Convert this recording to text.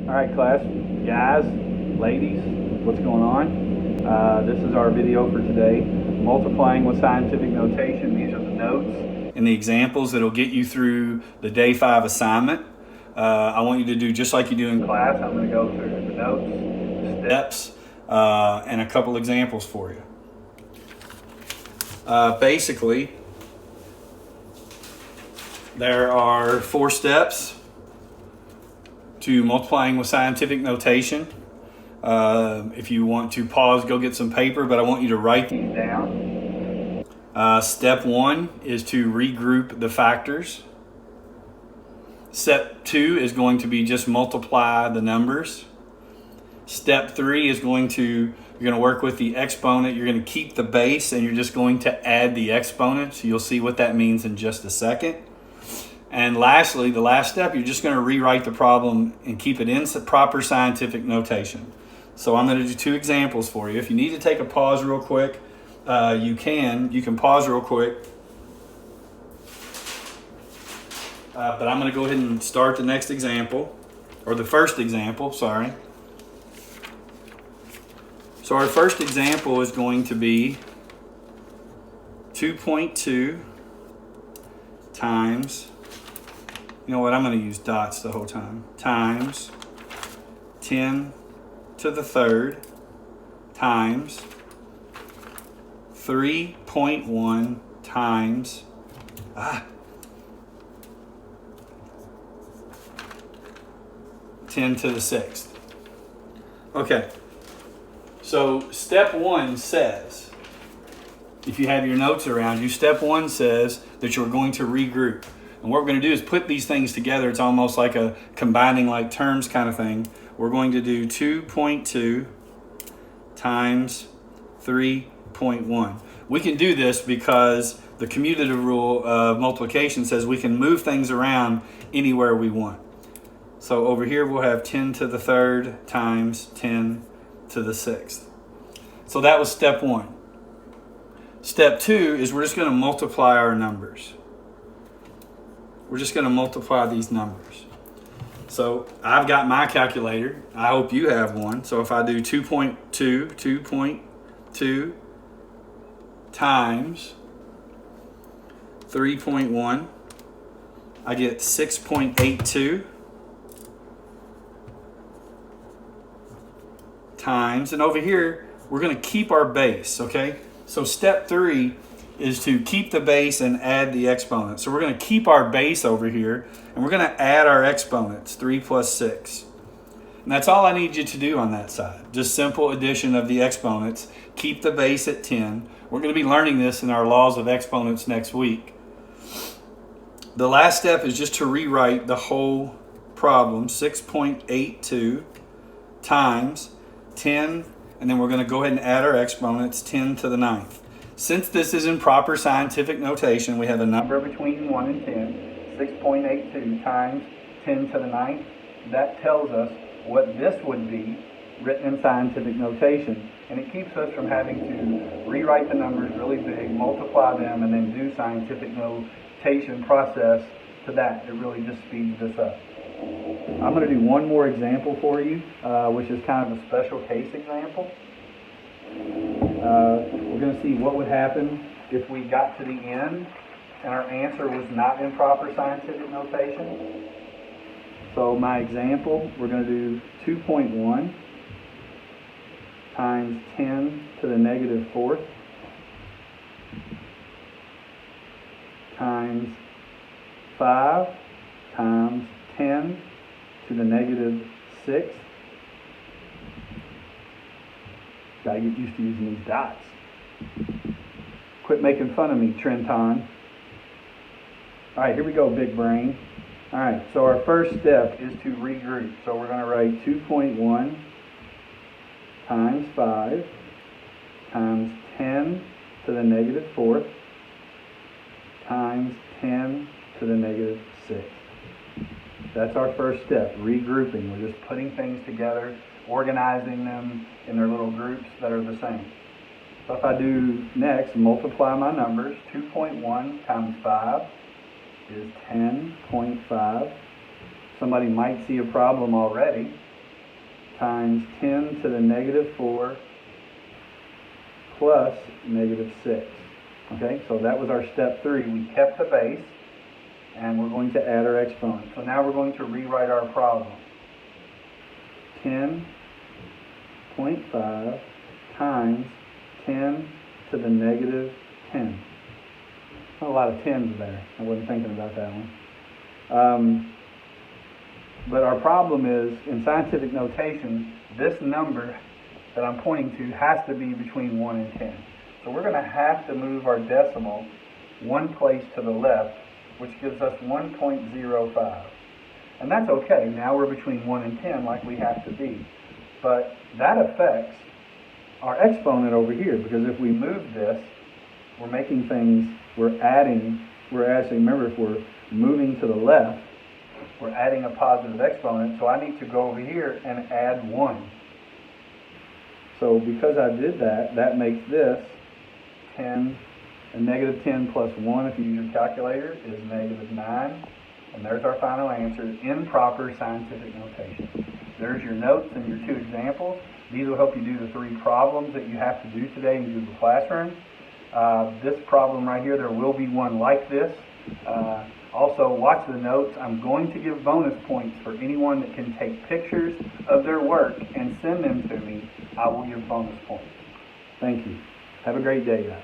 All right, class, guys, ladies, what's going on? This is our video for today, multiplying with scientific notation. These are the notes and the examples that'll get you through the day 5 assignment. I want you to do just like you do in class. I'm going to go through the notes, steps, and a couple examples for you. Basically, there are 4 steps to multiplying with scientific notation. If you want to pause, go get some paper, but I want you to write these down. Step 1 is to regroup the factors. Step 2 is going to be just multiply the numbers. Step 3 is you're going to work with the exponent. You're going to keep the base and you're just going to add the exponents. You'll see what that means in just a second. And lastly, the last step, you're just going to rewrite the problem and keep it in proper scientific notation. So I'm going to do 2 examples for you. If you need to take a pause real quick, you can pause real quick. But I'm going to go ahead and start the next example, or the first example, sorry. So our first example is going to be 2.2 times, you know what, I'm going to use dots the whole time, times 10 to the third times 3.1 times 10 to the sixth. Okay, so step 1 says, if you have your notes around you, step 1 says that you're going to regroup. And what we're going to do is put these things together. It's almost like a combining like terms kind of thing. We're going to do 2.2 times 3.1. We can do this because the commutative rule of multiplication says we can move things around anywhere we want. So over here we'll have 10 to the third times 10 to the sixth. So that was step 1. Step 2 is we're just going to multiply our numbers. We're just going to multiply these numbers. So I've got my calculator. I hope you have one. So if I do 2.2 times 3.1, I get 6.82 times, and over here we're going to keep our base, okay? So step 3 is to keep the base and add the exponent. So we're going to keep our base over here and we're going to add our exponents, 3 plus 6. And that's all I need you to do on that side. Just simple addition of the exponents. Keep the base at 10. We're going to be learning this in our laws of exponents next week. The last step is just to rewrite the whole problem, 6.82 times 10, and then we're going to go ahead and add our exponents, 10 to the ninth. Since this is in proper scientific notation, we have a number between 1 and 10, 6.82 times 10 to the ninth. That tells us what this would be written in scientific notation. And it keeps us from having to rewrite the numbers really big, multiply them, and then do scientific notation process to that. It really just speeds this up. I'm going to do one more example for you, which is kind of a special case example. We're going to see what would happen if we got to the end and our answer was not in proper scientific notation. So my example, we're going to do 2.1 times 10 to the negative fourth times 5 times 10 to the negative sixth. Gotta get used to using these dots. Quit making fun of me, Trenton. Alright, here we go, big brain. Alright, so our first step is to regroup. So we're going to write 2.1 times 5 times 10 to the negative fourth times 10 to the negative sixth. That's our first step, regrouping. We're just putting things together, organizing them in their little groups that are the same. So if I do next, multiply my numbers, 2.1 times 5 is 10.5. Somebody might see a problem already. times 10 to the negative 4 plus negative 6. Okay, so that was our step 3. We kept the base, and we're going to add our exponent. So now we're going to rewrite our problem. 10.5 times 10 to the negative 10. A lot of 10s there. I wasn't thinking about that one. But our problem is, in scientific notation, this number that I'm pointing to has to be between 1 and 10. So we're going to have to move our decimal one place to the left, which gives us 1.05. And that's okay. Now we're between 1 and 10 like we have to be. But that affects our exponent over here, because if we move this, we're making things, we're actually, remember, if we're moving to the left, we're adding a positive exponent, so I need to go over here and add 1. So because I did that, that makes this 10, and negative 10 plus 1, if you use your calculator, is negative 9. And there's our final answer in proper scientific notation. There's your notes and your 2 examples. These will help you do the 3 problems that you have to do today in Google Classroom. This problem right here, there will be one like this. Also, watch the notes. I'm going to give bonus points for anyone that can take pictures of their work and send them to me. I will give bonus points. Thank you. Have a great day, guys.